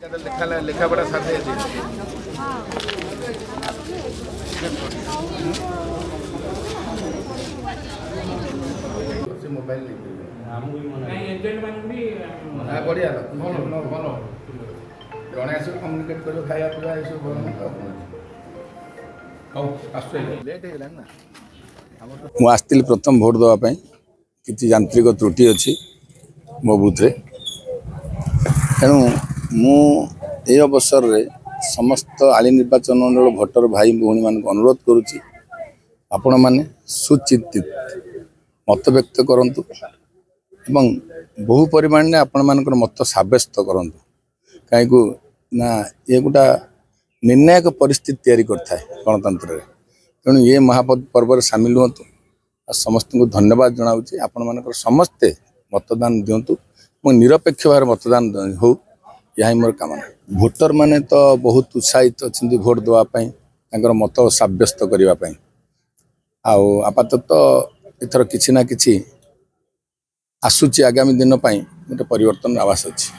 लेखापढ़ा साथ मोबाइल बढ़िया भल जड़े आस कम्युनिकेट कर खाया पीवा ये सब लेट हो मुझे प्रथम भोट देवाई कि यांत्रिक त्रुटि अच्छी मो बुथ्रे तेणु मु अवसर रे समस्त आली निर्वाचन मंडल भोटर भाई भौणी मान अनुरोध करुच्ची आपण मैंने सुचिंतित मत व्यक्त करंतु एवं बहु परिमाण में आपण मान मत सब्यस्त करंतु कहीं ना ये गोटा निर्णायक परिस्थिति तैयारी करता है गणतंत्र तेणु ये महापर्व सामिल हूँ समस्त को धन्यवाद जनाऊँगी आपण मान समस्ते मतदान दिंतु और निरपेक्ष भाव मतदान हो यह मोर कामना भोटर माने तो बहुत उत्साहित अच्छा भोट देवाई मत सब्यस्त करने आपातत एथर किसी ना किसी आसूची आगामी दिन गोटे परिवर्तन आवास अच्छी।